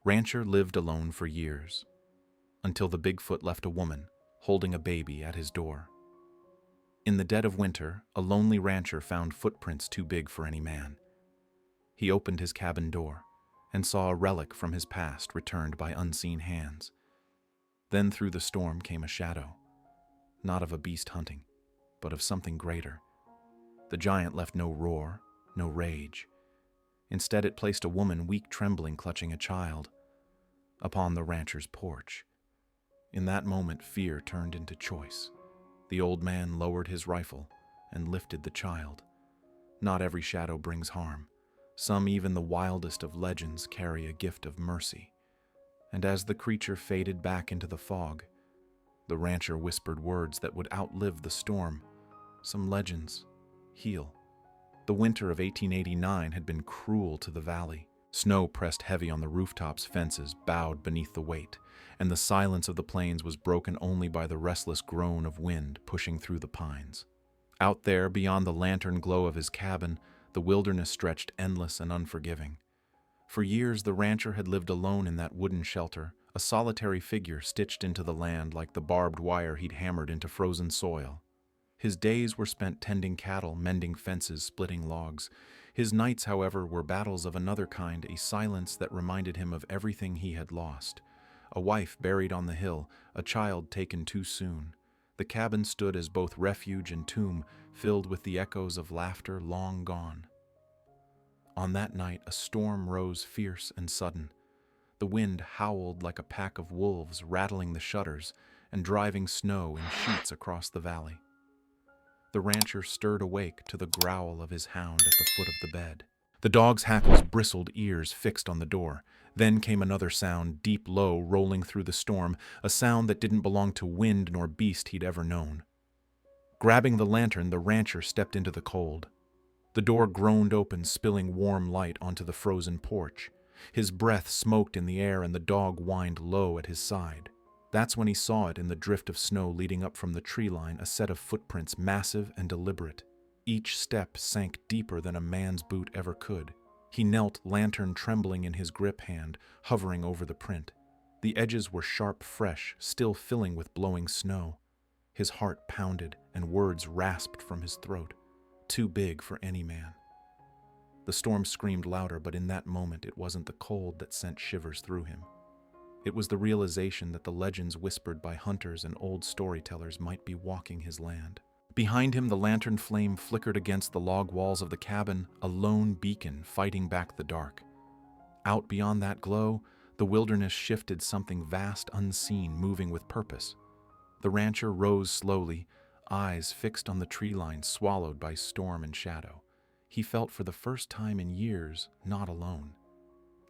Rancher lived alone for years, until the Bigfoot left a woman holding a baby at his door. In the dead of winter, a lonely rancher found footprints too big for any man. He opened his cabin door and saw a relic from his past returned by unseen hands. Then through the storm came a shadow, not of a beast hunting, but of something greater. The giant left no roar, no rage. Instead, it placed a woman, weak, trembling, clutching a child, upon the rancher's porch. In that moment, fear turned into choice. The old man lowered his rifle and lifted the child. Not every shadow brings harm. Some, even the wildest of legends, carry a gift of mercy. And as the creature faded back into the fog, the rancher whispered words that would outlive the storm. Some legends heal. The winter of 1889 had been cruel to the valley. Snow pressed heavy on the rooftops, fences bowed beneath the weight, and the silence of the plains was broken only by the restless groan of wind pushing through the pines. Out there, beyond the lantern glow of his cabin, the wilderness stretched endless and unforgiving. For years, the rancher had lived alone in that wooden shelter, a solitary figure stitched into the land like the barbed wire he'd hammered into frozen soil. His days were spent tending cattle, mending fences, splitting logs. His nights, however, were battles of another kind, a silence that reminded him of everything he had lost. A wife buried on the hill, a child taken too soon. The cabin stood as both refuge and tomb, filled with the echoes of laughter long gone. On that night, a storm rose fierce and sudden. The wind howled like a pack of wolves, rattling the shutters and driving snow in sheets across the valley. The rancher stirred awake to the growl of his hound at the foot of the bed. The dog's hackles bristled, ears fixed on the door. Then came another sound, deep low, rolling through the storm, a sound that didn't belong to wind nor beast he'd ever known. Grabbing the lantern, the rancher stepped into the cold. The door groaned open, spilling warm light onto the frozen porch. His breath smoked in the air, and the dog whined low at his side. That's when he saw it in the drift of snow leading up from the tree line, a set of footprints, massive and deliberate. Each step sank deeper than a man's boot ever could. He knelt, lantern trembling in his grip hand, hovering over the print. The edges were sharp, fresh, still filling with blowing snow. His heart pounded, and words rasped from his throat. Too big for any man. The storm screamed louder, but in that moment it wasn't the cold that sent shivers through him. It was the realization that the legends whispered by hunters and old storytellers might be walking his land. Behind him, the lantern flame flickered against the log walls of the cabin, a lone beacon fighting back the dark. Out beyond that glow, the wilderness shifted, something vast, unseen, moving with purpose. The rancher rose slowly, eyes fixed on the tree line, swallowed by storm and shadow. He felt for the first time in years not alone.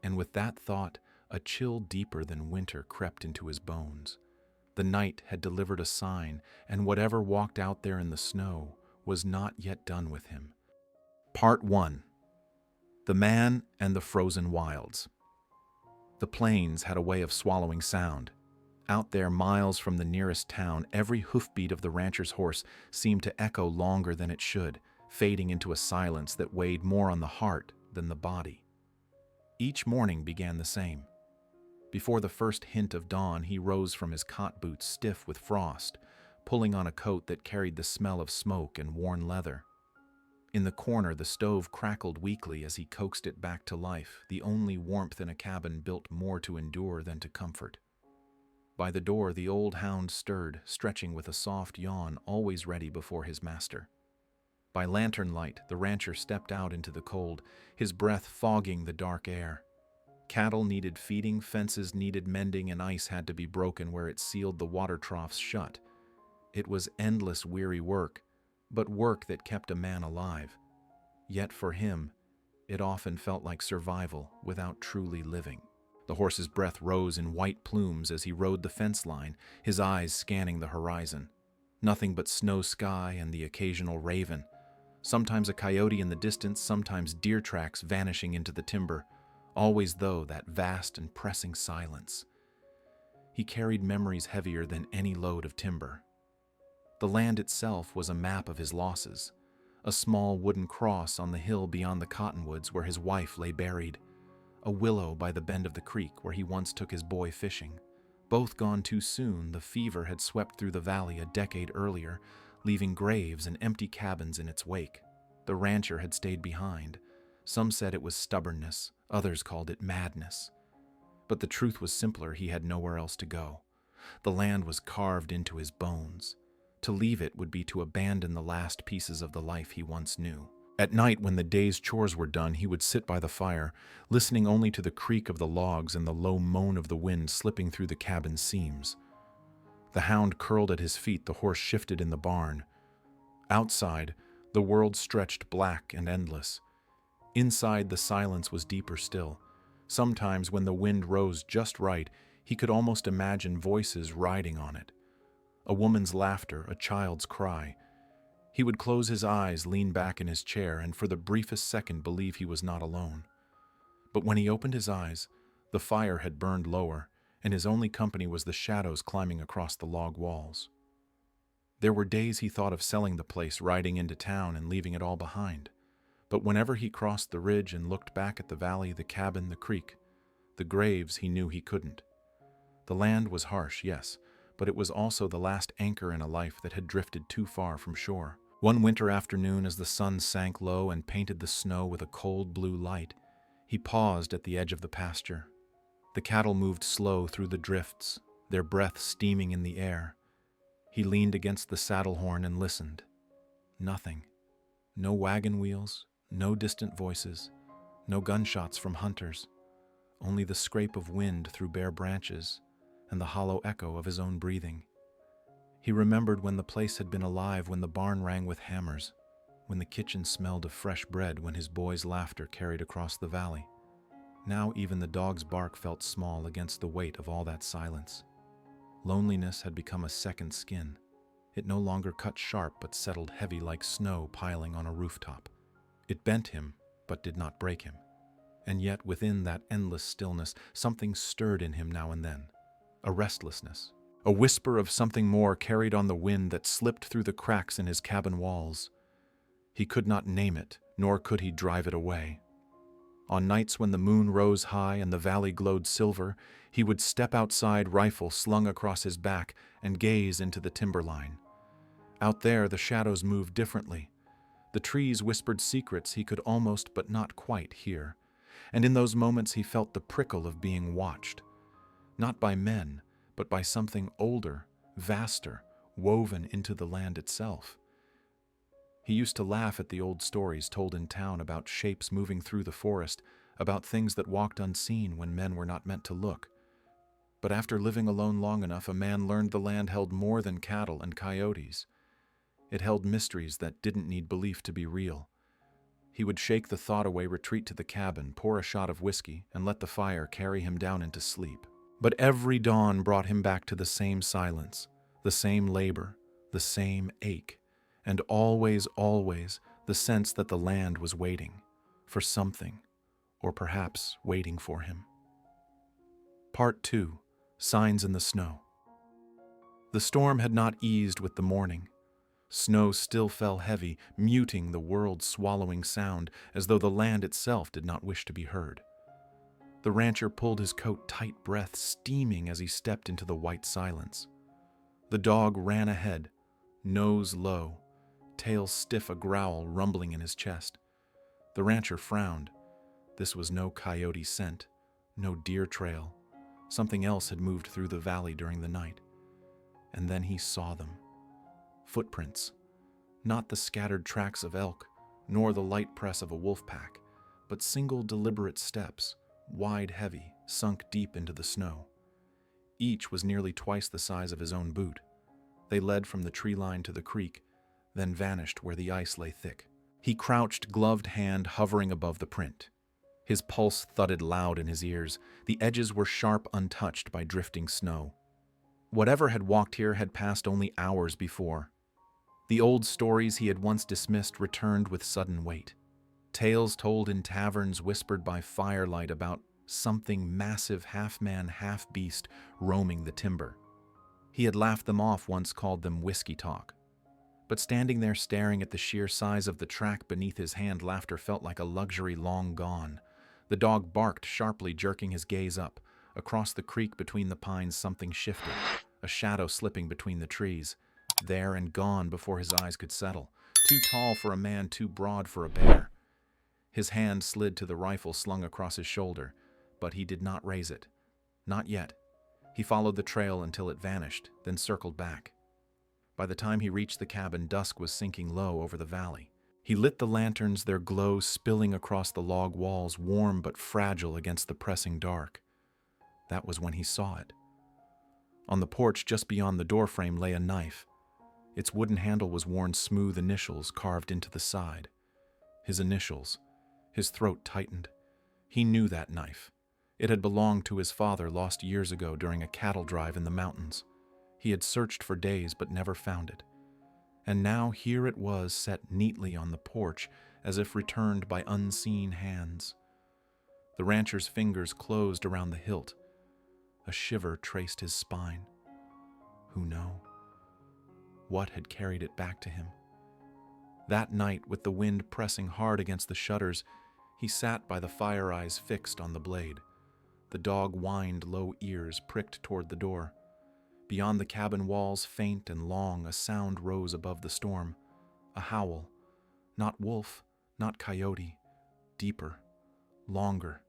And with that thought, a chill deeper than winter crept into his bones. The night had delivered a sign, and whatever walked out there in the snow was not yet done with him. Part 1. The Man and the Frozen Wilds. The plains had a way of swallowing sound. Out there, miles from the nearest town, every hoofbeat of the rancher's horse seemed to echo longer than it should, fading into a silence that weighed more on the heart than the body. Each morning began the same. Before the first hint of dawn, he rose from his cot boots, stiff with frost, pulling on a coat that carried the smell of smoke and worn leather. In the corner, the stove crackled weakly as he coaxed it back to life, the only warmth in a cabin built more to endure than to comfort. By the door, the old hound stirred, stretching with a soft yawn, always ready before his master. By lantern light, the rancher stepped out into the cold, his breath fogging the dark air. Cattle needed feeding, fences needed mending, and ice had to be broken where it sealed the water troughs shut. It was endless, weary work, but work that kept a man alive. Yet for him, it often felt like survival without truly living. The horse's breath rose in white plumes as he rode the fence line, his eyes scanning the horizon. Nothing but snow sky and the occasional raven. Sometimes a coyote in the distance, sometimes deer tracks vanishing into the timber. Always, though, that vast and pressing silence. He carried memories heavier than any load of timber. The land itself was a map of his losses, a small wooden cross on the hill beyond the cottonwoods where his wife lay buried, a willow by the bend of the creek where he once took his boy fishing. Both gone too soon, the fever had swept through the valley a decade earlier, leaving graves and empty cabins in its wake. The rancher had stayed behind. Some said it was stubbornness, others called it madness. But the truth was simpler: he had nowhere else to go. The land was carved into his bones. To leave it would be to abandon the last pieces of the life he once knew. At night, when the day's chores were done, he would sit by the fire, listening only to the creak of the logs and the low moan of the wind slipping through the cabin seams. The hound curled at his feet, the horse shifted in the barn. Outside, the world stretched black and endless. Inside, the silence was deeper still. Sometimes, when the wind rose just right, he could almost imagine voices riding on it. A woman's laughter, a child's cry. He would close his eyes, lean back in his chair, and for the briefest second believe he was not alone. But when he opened his eyes, the fire had burned lower, and his only company was the shadows climbing across the log walls. There were days he thought of selling the place, riding into town, and leaving it all behind. But whenever he crossed the ridge and looked back at the valley, the cabin, the creek, the graves, he knew he couldn't. The land was harsh, yes, but it was also the last anchor in a life that had drifted too far from shore. One winter afternoon, as the sun sank low and painted the snow with a cold blue light, he paused at the edge of the pasture. The cattle moved slow through the drifts, their breath steaming in the air. He leaned against the saddle horn and listened. Nothing. No wagon wheels, no distant voices, no gunshots from hunters, only the scrape of wind through bare branches and the hollow echo of his own breathing. He remembered when the place had been alive, when the barn rang with hammers, when the kitchen smelled of fresh bread, when his boys' laughter carried across the valley. Now even the dog's bark felt small against the weight of all that silence. Loneliness had become a second skin. It no longer cut sharp, but settled heavy like snow piling on a rooftop. It bent him, but did not break him. And yet within that endless stillness, something stirred in him now and then. A restlessness. A whisper of something more carried on the wind that slipped through the cracks in his cabin walls. He could not name it, nor could he drive it away. On nights when the moon rose high and the valley glowed silver, he would step outside, rifle slung across his back, and gaze into the timberline. Out there, the shadows moved differently. The trees whispered secrets he could almost but not quite hear. And in those moments he felt the prickle of being watched. Not by men, but by something older, vaster, woven into the land itself. He used to laugh at the old stories told in town about shapes moving through the forest, about things that walked unseen when men were not meant to look. But after living alone long enough, a man learned the land held more than cattle and coyotes. It held mysteries that didn't need belief to be real. He would shake the thought away, retreat to the cabin, pour a shot of whiskey, and let the fire carry him down into sleep. But every dawn brought him back to the same silence, the same labor, the same ache, and always, always the sense that the land was waiting for something, or perhaps waiting for him. Part 2. Signs in the Snow. The storm had not eased with the morning. Snow still fell heavy, muting the world-swallowing sound, as though the land itself did not wish to be heard. The rancher pulled his coat tight, breath steaming as he stepped into the white silence. The dog ran ahead, nose low, tail stiff, a growl rumbling in his chest. The rancher frowned. This was no coyote scent, no deer trail. Something else had moved through the valley during the night. And then he saw them. Footprints. Not the scattered tracks of elk, nor the light press of a wolf pack, but single deliberate steps, wide, heavy, sunk deep into the snow. Each was nearly twice the size of his own boot. They led from the tree line to the creek, then vanished where the ice lay thick. He crouched, gloved hand hovering above the print. His pulse thudded loud in his ears. The edges were sharp, untouched by drifting snow. Whatever had walked here had passed only hours before. The old stories he had once dismissed returned with sudden weight. Tales told in taverns, whispered by firelight about something massive, half-man, half-beast, roaming the timber. He had laughed them off once, called them whiskey talk. But standing there staring at the sheer size of the track beneath his hand, laughter felt like a luxury long gone. The dog barked sharply, jerking his gaze up. Across the creek between the pines something shifted, a shadow slipping between the trees. There and gone before his eyes could settle. Too tall for a man, too broad for a bear. His hand slid to the rifle slung across his shoulder, but he did not raise it. Not yet. He followed the trail until it vanished, then circled back. By the time he reached the cabin, dusk was sinking low over the valley. He lit the lanterns, their glow spilling across the log walls, warm but fragile against the pressing dark. That was when he saw it. On the porch just beyond the doorframe lay a knife. Its wooden handle was worn smooth initials carved into the side. His initials. His throat tightened. He knew that knife. It had belonged to his father, lost years ago during a cattle drive in the mountains. He had searched for days but never found it. And now here it was, set neatly on the porch, as if returned by unseen hands. The rancher's fingers closed around the hilt. A shiver traced his spine. Who knows? What had carried it back to him? That night, with the wind pressing hard against the shutters, he sat by the fire, eyes fixed on the blade. The dog whined, low ears pricked toward the door. Beyond the cabin walls, faint and long, a sound rose above the storm. A howl. Not wolf, not coyote. Deeper. Longer.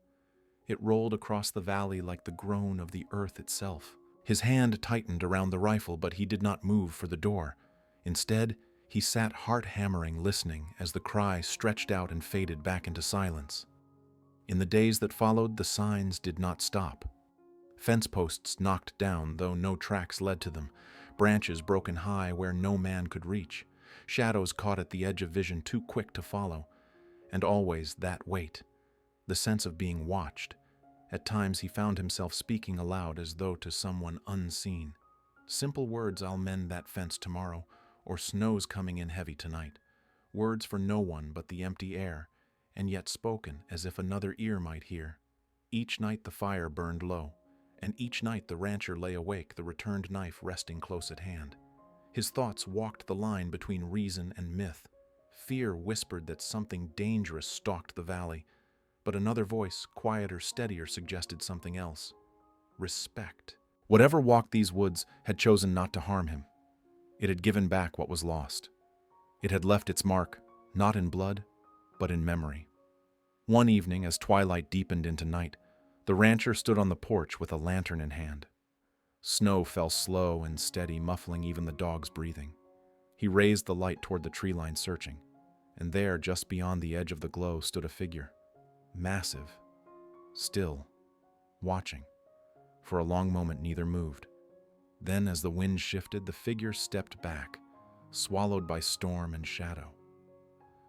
It rolled across the valley like the groan of the earth itself. His hand tightened around the rifle, but he did not move for the door. Instead, he sat heart-hammering, listening as the cry stretched out and faded back into silence. In the days that followed, the signs did not stop. Fence posts knocked down, though no tracks led to them. Branches broken high where no man could reach. Shadows caught at the edge of vision, too quick to follow. And always that weight. The sense of being watched. At times he found himself speaking aloud as though to someone unseen. Simple words, "I'll mend that fence tomorrow," or "Snow's coming in heavy tonight." Words for no one but the empty air, and yet spoken as if another ear might hear. Each night the fire burned low, and each night the rancher lay awake, the returned knife resting close at hand. His thoughts walked the line between reason and myth. Fear whispered that something dangerous stalked the valley, but another voice, quieter, steadier, suggested something else. Respect. Whatever walked these woods had chosen not to harm him. It had given back what was lost. It had left its mark, not in blood, but in memory. One evening, as twilight deepened into night, the rancher stood on the porch with a lantern in hand. Snow fell slow and steady, muffling even the dog's breathing. He raised the light toward the tree line, searching, and there, just beyond the edge of the glow, stood a figure. Massive, still, watching. For a long moment neither moved. Then, as the wind shifted, the figure stepped back, swallowed by storm and shadow.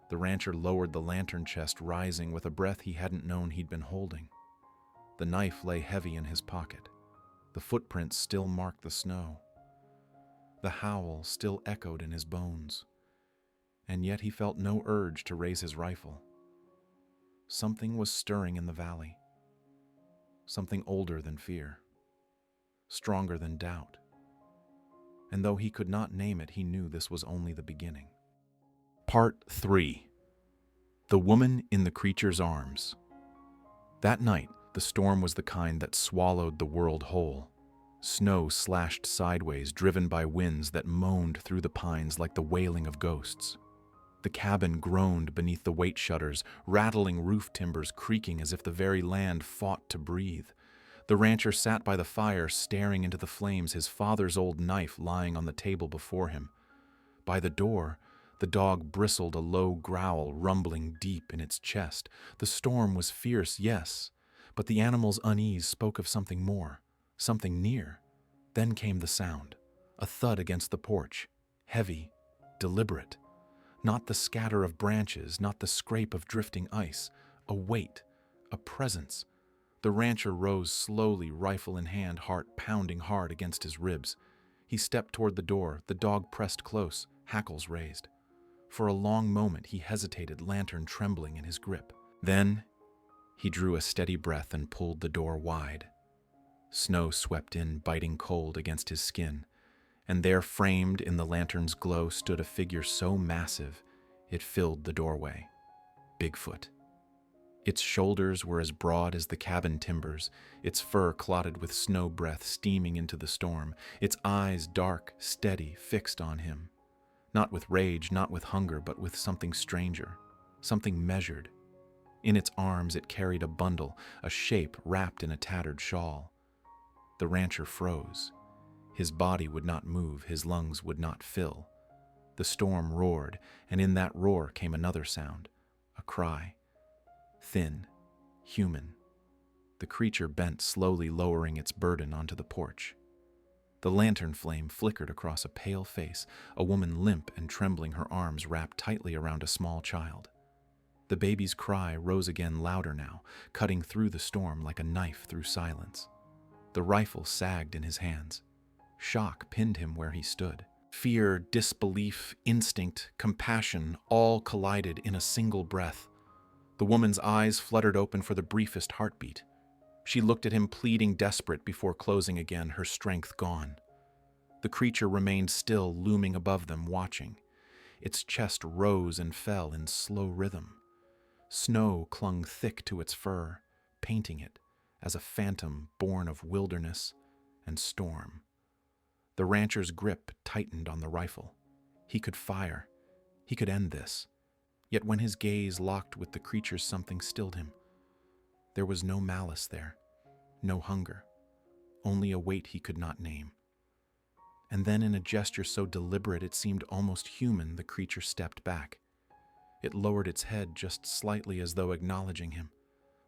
The rancher lowered the lantern chest, rising with a breath he hadn't known he'd been holding. The knife lay heavy in his pocket. The footprints still marked the snow. The howl still echoed in his bones. And yet he felt no urge to raise his rifle. Something was stirring in the valley. Something older than fear. Stronger than doubt. And though he could not name it, he knew this was only the beginning. Part 3. The Woman in the Creature's Arms. That night, the storm was the kind that swallowed the world whole. Snow slashed sideways, driven by winds that moaned through the pines like the wailing of ghosts. The cabin groaned beneath the weight shutters, rattling roof timbers creaking as if the very land fought to breathe. The rancher sat by the fire, staring into the flames, his father's old knife lying on the table before him. By the door, the dog bristled, a low growl rumbling deep in its chest. The storm was fierce, yes, but the animal's unease spoke of something more, something near. Then came the sound, a thud against the porch, heavy, deliberate. Not the scatter of branches, not the scrape of drifting ice. A weight, a presence. The rancher rose slowly, rifle in hand, heart pounding hard against his ribs. He stepped toward the door, the dog pressed close, hackles raised. For a long moment he hesitated, lantern trembling in his grip. Then he drew a steady breath and pulled the door wide. Snow swept in, biting cold against his skin. And there, framed in the lantern's glow, stood a figure so massive it filled the doorway. Bigfoot. Its shoulders were as broad as the cabin timbers, its fur clotted with snow breath steaming into the storm, its eyes dark, steady, fixed on him. Not with rage, not with hunger, but with something stranger, something measured. In its arms it carried a bundle, a shape wrapped in a tattered shawl. The rancher froze. His body would not move, his lungs would not fill. The storm roared, and in that roar came another sound, a cry. Thin, human. The creature bent, slowly lowering its burden onto the porch. The lantern flame flickered across a pale face, a woman limp and trembling, her arms wrapped tightly around a small child. The baby's cry rose again, louder now, cutting through the storm like a knife through silence. The rifle sagged in his hands. Shock pinned him where he stood. Fear, disbelief, instinct, compassion, all collided in a single breath. The woman's eyes fluttered open for the briefest heartbeat. She looked at him, pleading, desperate, before closing again, her strength gone. The creature remained still, looming above them, watching. Its chest rose and fell in slow rhythm. Snow clung thick to its fur, painting it as a phantom born of wilderness and storm. The rancher's grip tightened on the rifle. He could fire. He could end this. Yet when his gaze locked with the creature's, something stilled him. There was no malice there, no hunger, only a weight he could not name. And then, in a gesture so deliberate it seemed almost human, the creature stepped back. It lowered its head just slightly, as though acknowledging him.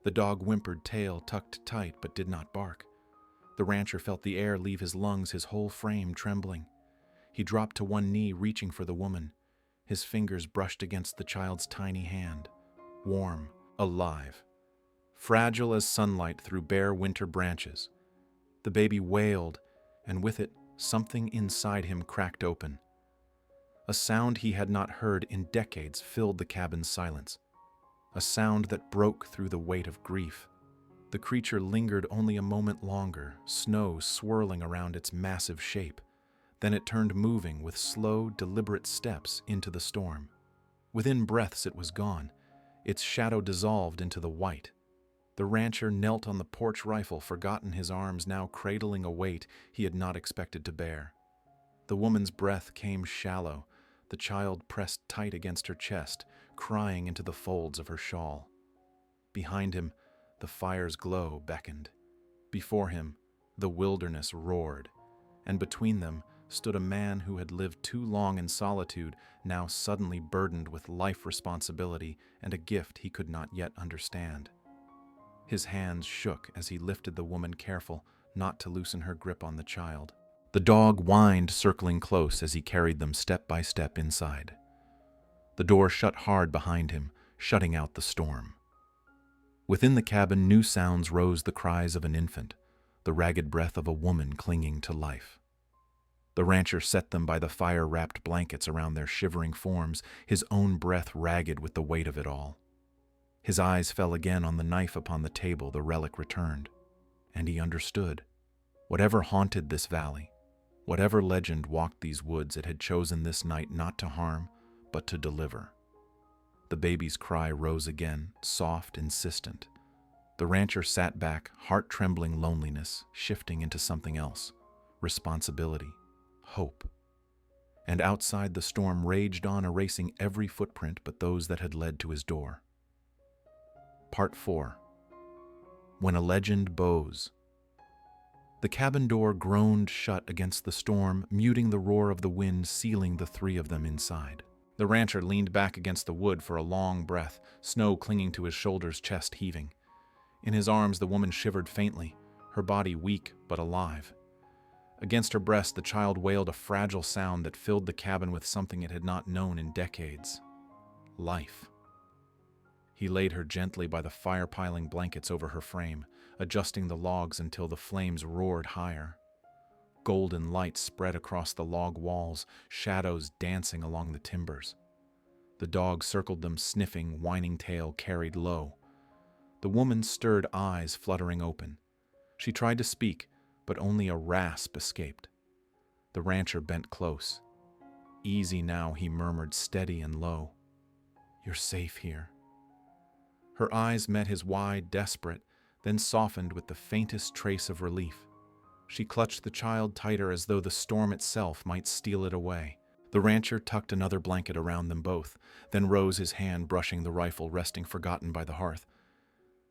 The dog whimpered, tail tucked tight, but did not bark. The rancher felt the air leave his lungs, his whole frame trembling. He dropped to one knee, reaching for the woman. His fingers brushed against the child's tiny hand, warm, alive, fragile as sunlight through bare winter branches. The baby wailed, and with it, something inside him cracked open. A sound he had not heard in decades filled the cabin's silence, a sound that broke through the weight of grief. The creature lingered only a moment longer, snow swirling around its massive shape. Then it turned, moving with slow, deliberate steps into the storm. Within breaths it was gone, its shadow dissolved into the white. The rancher knelt on the porch, rifle forgotten, his arms now cradling a weight he had not expected to bear. The woman's breath came shallow, the child pressed tight against her chest, crying into the folds of her shawl. Behind him, the fire's glow beckoned. Before him, the wilderness roared, and between them stood a man who had lived too long in solitude, now suddenly burdened with life responsibility and a gift he could not yet understand. His hands shook as he lifted the woman, careful not to loosen her grip on the child. The dog whined, circling close as he carried them step by step inside. The door shut hard behind him, shutting out the storm. Within the cabin, new sounds rose, the cries of an infant, the ragged breath of a woman clinging to life. The rancher set them by the fire-wrapped blankets around their shivering forms, his own breath ragged with the weight of it all. His eyes fell again on the knife upon the table, the relic returned, and he understood. Whatever haunted this valley, whatever legend walked these woods, it had chosen this night not to harm, but to deliver. The baby's cry rose again, soft, insistent. The rancher sat back, heart-trembling, loneliness shifting into something else, responsibility, hope. And outside, the storm raged on, erasing every footprint but those that had led to his door. Part 4. When a Legend Bows. The cabin door groaned shut against the storm, muting the roar of the wind, sealing the three of them inside. The rancher leaned back against the wood for a long breath, snow clinging to his shoulders, chest heaving. In his arms, the woman shivered faintly, her body weak but alive. Against her breast, the child wailed, a fragile sound that filled the cabin with something it had not known in decades. Life. He laid her gently by the fire-piling blankets over her frame, adjusting the logs until the flames roared higher. Golden light spread across the log walls, shadows dancing along the timbers. The dog circled them, sniffing, whining tail carried low. The woman's stirred eyes fluttering open. She tried to speak, but only a rasp escaped. The rancher bent close. Easy now, he murmured, steady and low. You're safe here. Her eyes met his wide, desperate, then softened with the faintest trace of relief. She clutched the child tighter as though the storm itself might steal it away. The rancher tucked another blanket around them both, then rose, his hand brushing the rifle resting forgotten by the hearth.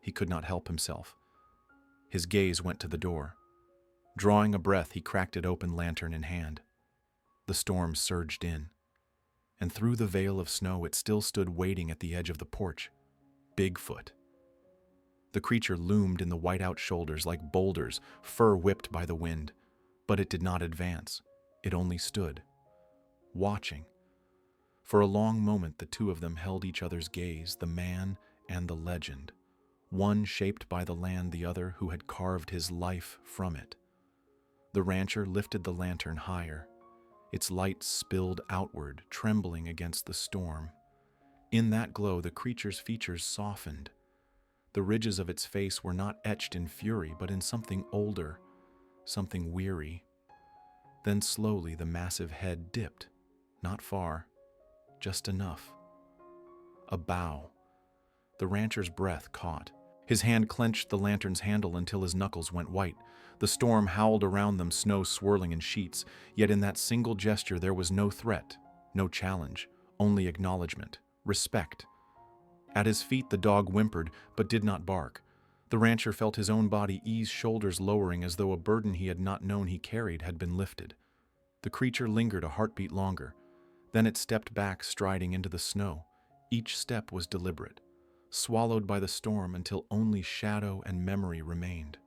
He could not help himself. His gaze went to the door. Drawing a breath, he cracked it open, lantern in hand. The storm surged in, and through the veil of snow it still stood waiting at the edge of the porch. Bigfoot. The creature loomed in the white-out shoulders like boulders, fur whipped by the wind. But it did not advance. It only stood, watching. For a long moment the two of them held each other's gaze, the man and the legend, one shaped by the land, the other who had carved his life from it. The rancher lifted the lantern higher. Its light spilled outward, trembling against the storm. In that glow, the creature's features softened. The ridges of its face were not etched in fury, but in something older, something weary. Then slowly the massive head dipped, not far, just enough. A bow. The rancher's breath caught. His hand clenched the lantern's handle until his knuckles went white. The storm howled around them, snow swirling in sheets, yet in that single gesture there was no threat, no challenge, only acknowledgement, respect. At his feet the dog whimpered, but did not bark. The rancher felt his own body ease, shoulders lowering as though a burden he had not known he carried had been lifted. The creature lingered a heartbeat longer. Then it stepped back, striding into the snow. Each step was deliberate, swallowed by the storm until only shadow and memory remained.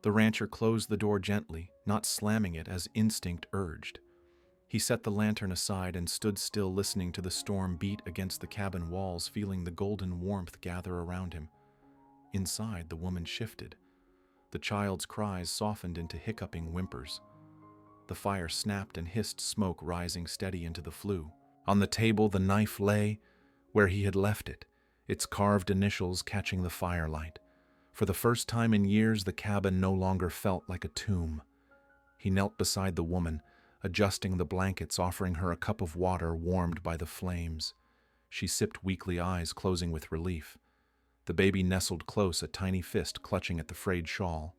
The rancher closed the door gently, not slamming it as instinct urged. He set the lantern aside and stood still, listening to the storm beat against the cabin walls, feeling the golden warmth gather around him. Inside, the woman shifted. The child's cries softened into hiccuping whimpers. The fire snapped and hissed, smoke rising steady into the flue. On the table, the knife lay where he had left it, its carved initials catching the firelight. For the first time in years, the cabin no longer felt like a tomb. He knelt beside the woman, adjusting the blankets, offering her a cup of water warmed by the flames. She sipped weakly, eyes closing with relief. The baby nestled close, a tiny fist clutching at the frayed shawl.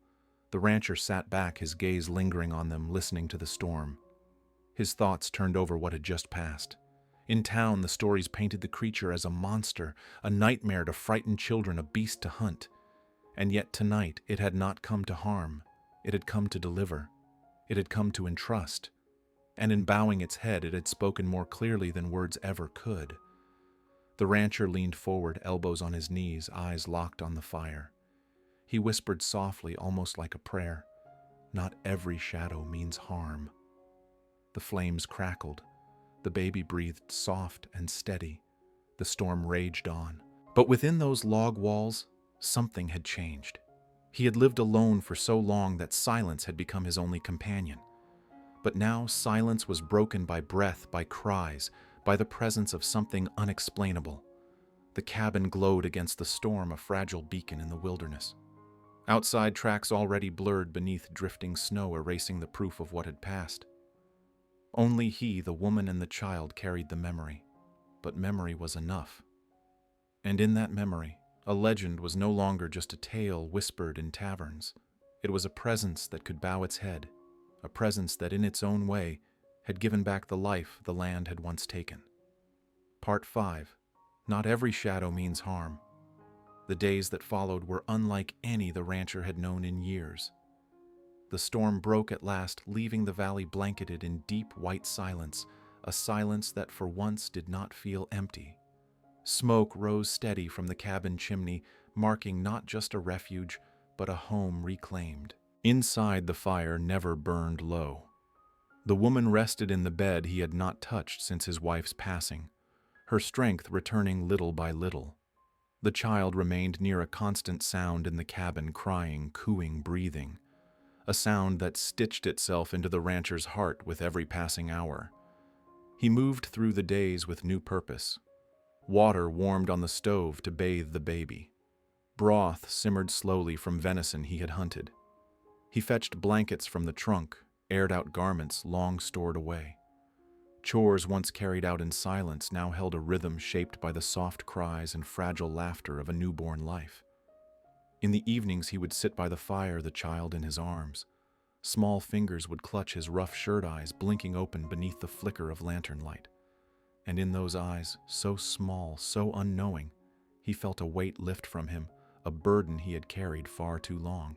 The rancher sat back, his gaze lingering on them, listening to the storm. His thoughts turned over what had just passed. In town, the stories painted the creature as a monster, a nightmare to frighten children, a beast to hunt. And yet tonight it had not come to harm. It had come to deliver. It had come to entrust. And in bowing its head, it had spoken more clearly than words ever could. The rancher leaned forward, elbows on his knees, eyes locked on the fire. He whispered softly, almost like a prayer, "Not every shadow means harm." The flames crackled. The baby breathed soft and steady. The storm raged on. But within those log walls, something had changed. He had lived alone for so long that silence had become his only companion. But now silence was broken by breath, by cries, by the presence of something unexplainable. The cabin glowed against the storm, a fragile beacon in the wilderness. Outside, tracks already blurred beneath drifting snow, erasing the proof of what had passed. Only he, the woman, and the child carried the memory. But memory was enough. And in that memory, a legend was no longer just a tale whispered in taverns. It was a presence that could bow its head, a presence that in its own way had given back the life the land had once taken. Part 5. Not every shadow means harm. The days that followed were unlike any the rancher had known in years. The storm broke at last, leaving the valley blanketed in deep white silence, a silence that for once did not feel empty. Smoke rose steady from the cabin chimney, marking not just a refuge, but a home reclaimed. Inside, the fire never burned low. The woman rested in the bed he had not touched since his wife's passing, her strength returning little by little. The child remained near a constant sound in the cabin, crying, cooing, breathing, a sound that stitched itself into the rancher's heart with every passing hour. He moved through the days with new purpose. Water warmed on the stove to bathe the baby. Broth simmered slowly from venison he had hunted. He fetched blankets from the trunk, aired out garments long stored away. Chores once carried out in silence now held a rhythm shaped by the soft cries and fragile laughter of a newborn life. In the evenings he would sit by the fire, the child in his arms. Small fingers would clutch his rough shirt eyes, blinking open beneath the flicker of lantern light. And in those eyes, so small, so unknowing, he felt a weight lift from him, a burden he had carried far too long.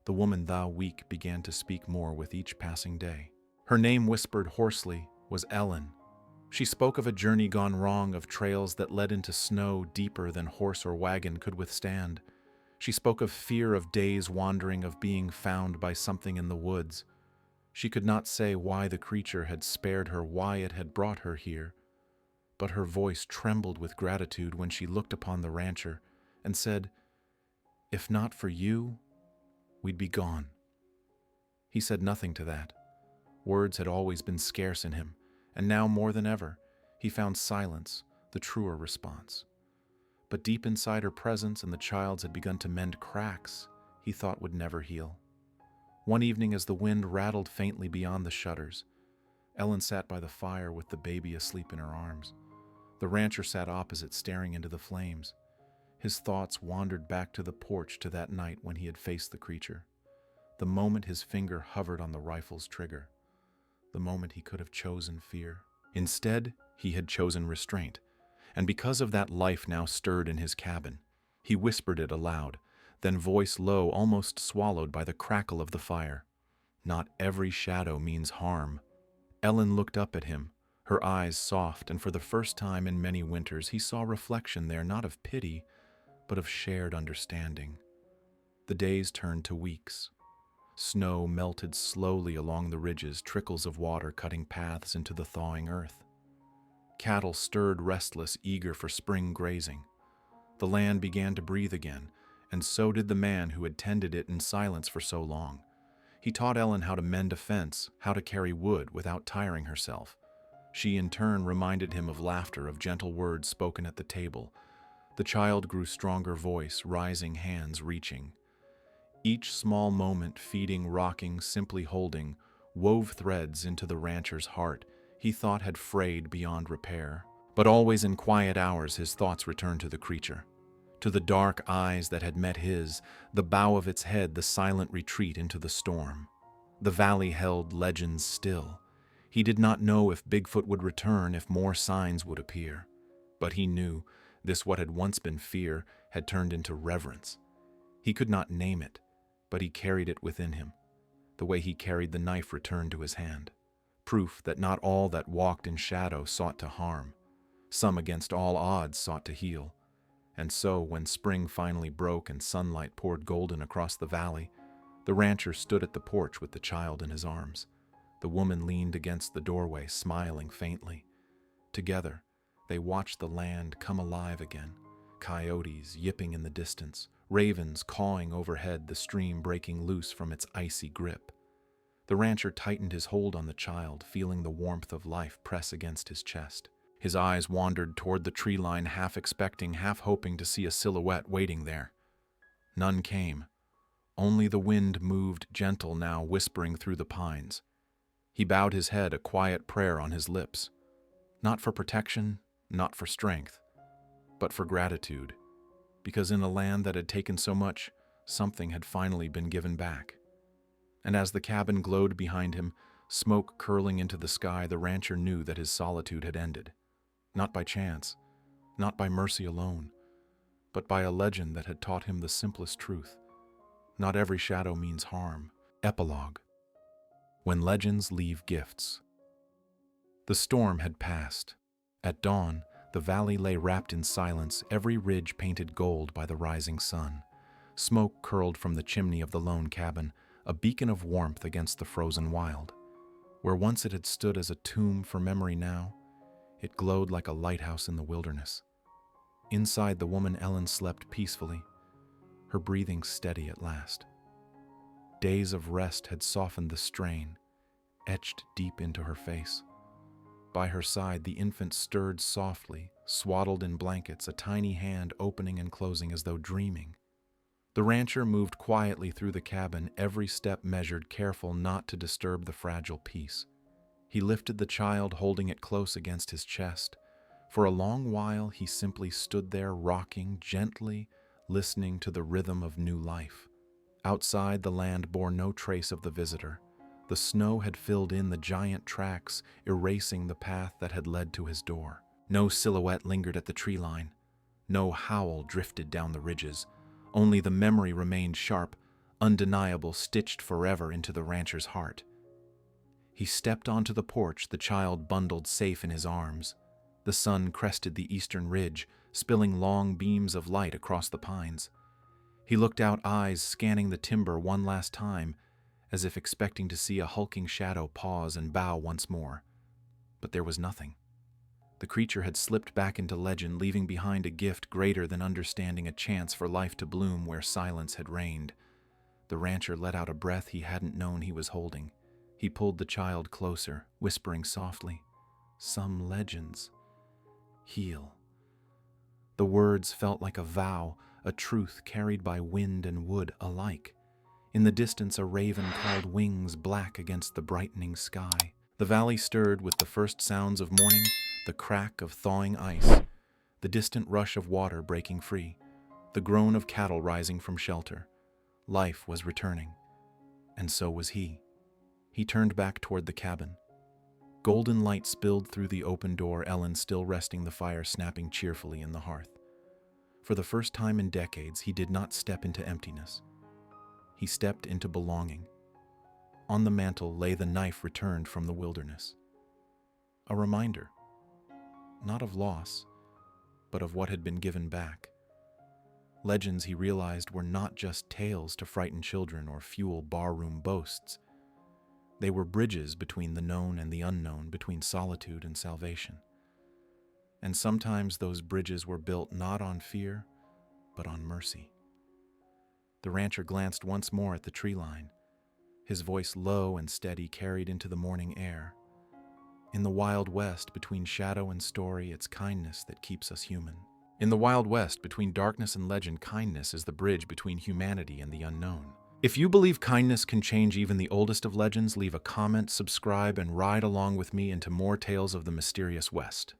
The woman, thou weak, began to speak more with each passing day. Her name, whispered hoarsely, was Ellen. She spoke of a journey gone wrong, of trails that led into snow deeper than horse or wagon could withstand. She spoke of fear, of days wandering, of being found by something in the woods. She could not say why the creature had spared her, why it had brought her here, but her voice trembled with gratitude when she looked upon the rancher and said, "If not for you, we'd be gone." He said nothing to that. Words had always been scarce in him, and now more than ever, he found silence the truer response. But deep inside her presence and the child's had begun to mend cracks he thought would never heal. One evening, as the wind rattled faintly beyond the shutters, Ellen sat by the fire with the baby asleep in her arms. The rancher sat opposite, staring into the flames. His thoughts wandered back to the porch, to that night when he had faced the creature. The moment his finger hovered on the rifle's trigger. The moment he could have chosen fear. Instead, he had chosen restraint. And because of that, life now stirred in his cabin. He whispered it aloud, then voice low, almost swallowed by the crackle of the fire. "Not every shadow means harm." Ellen looked up at him, her eyes soft, and for the first time in many winters he saw reflection there, not of pity, but of shared understanding. The days turned to weeks. Snow melted slowly along the ridges, trickles of water cutting paths into the thawing earth. Cattle stirred restless, eager for spring grazing. The land began to breathe again, and so did the man who had tended it in silence for so long. He taught Ellen how to mend a fence, how to carry wood without tiring herself. She in turn reminded him of laughter, of gentle words spoken at the table. The child grew stronger voice, rising hands reaching. Each small moment, feeding, rocking, simply holding, wove threads into the rancher's heart he thought had frayed beyond repair. But always in quiet hours his thoughts returned to the creature, to the dark eyes that had met his, the bow of its head, the silent retreat into the storm. The valley held legends still. He did not know if Bigfoot would return, if more signs would appear. But he knew this, what had once been fear, had turned into reverence. He could not name it, but he carried it within him. The way he carried the knife returned to his hand. Proof that not all that walked in shadow sought to harm. Some against all odds sought to heal. And so, when spring finally broke and sunlight poured golden across the valley, the rancher stood at the porch with the child in his arms. The woman leaned against the doorway, smiling faintly. Together, they watched the land come alive again. Coyotes yipping in the distance, ravens cawing overhead, the stream breaking loose from its icy grip. The rancher tightened his hold on the child, feeling the warmth of life press against his chest. His eyes wandered toward the tree line, half expecting, half hoping to see a silhouette waiting there. None came. Only the wind moved gentle now, whispering through the pines. He bowed his head, a quiet prayer on his lips. Not for protection, not for strength, but for gratitude. Because in a land that had taken so much, something had finally been given back. And as the cabin glowed behind him, smoke curling into the sky, the rancher knew that his solitude had ended. Not by chance, not by mercy alone, but by a legend that had taught him the simplest truth. Not every shadow means harm. Epilogue. When legends leave gifts. The storm had passed. At dawn, the valley lay wrapped in silence, every ridge painted gold by the rising sun. Smoke curled from the chimney of the lone cabin, a beacon of warmth against the frozen wild. Where once it had stood as a tomb for memory now, it glowed like a lighthouse in the wilderness. Inside, the woman Ellen slept peacefully, her breathing steady at last. Days of rest had softened the strain, etched deep into her face. By her side, the infant stirred softly, swaddled in blankets, a tiny hand opening and closing as though dreaming. The rancher moved quietly through the cabin, every step measured, careful not to disturb the fragile peace. He lifted the child, holding it close against his chest. For a long while, he simply stood there, rocking gently, listening to the rhythm of new life. Outside, the land bore no trace of the visitor. The snow had filled in the giant tracks, erasing the path that had led to his door. No silhouette lingered at the tree line. No howl drifted down the ridges. Only the memory remained sharp, undeniable, stitched forever into the rancher's heart. He stepped onto the porch, the child bundled safe in his arms. The sun crested the eastern ridge, spilling long beams of light across the pines. He looked out, eyes scanning the timber one last time, as if expecting to see a hulking shadow pause and bow once more. But there was nothing. The creature had slipped back into legend, leaving behind a gift greater than understanding, a chance for life to bloom where silence had reigned. The rancher let out a breath he hadn't known he was holding. He pulled the child closer, whispering softly, "Some legends heal." The words felt like a vow, a truth carried by wind and wood alike. In the distance, a raven called, wings black against the brightening sky. The valley stirred with the first sounds of morning, the crack of thawing ice, the distant rush of water breaking free, the groan of cattle rising from shelter. Life was returning, and so was he. He turned back toward the cabin. Golden light spilled through the open door, Ellen still resting, the fire snapping cheerfully in the hearth. For the first time in decades, he did not step into emptiness. He stepped into belonging. On the mantel lay the knife returned from the wilderness. A reminder, not of loss, but of what had been given back. Legends, he realized, were not just tales to frighten children or fuel barroom boasts. They were bridges between the known and the unknown, between solitude and salvation. And sometimes those bridges were built not on fear, but on mercy. The rancher glanced once more at the tree line. His voice, low and steady, carried into the morning air. In the Wild West, between shadow and story, it's kindness that keeps us human. In the Wild West, between darkness and legend, kindness is the bridge between humanity and the unknown. If you believe kindness can change even the oldest of legends, leave a comment, subscribe, and ride along with me into more tales of the mysterious West.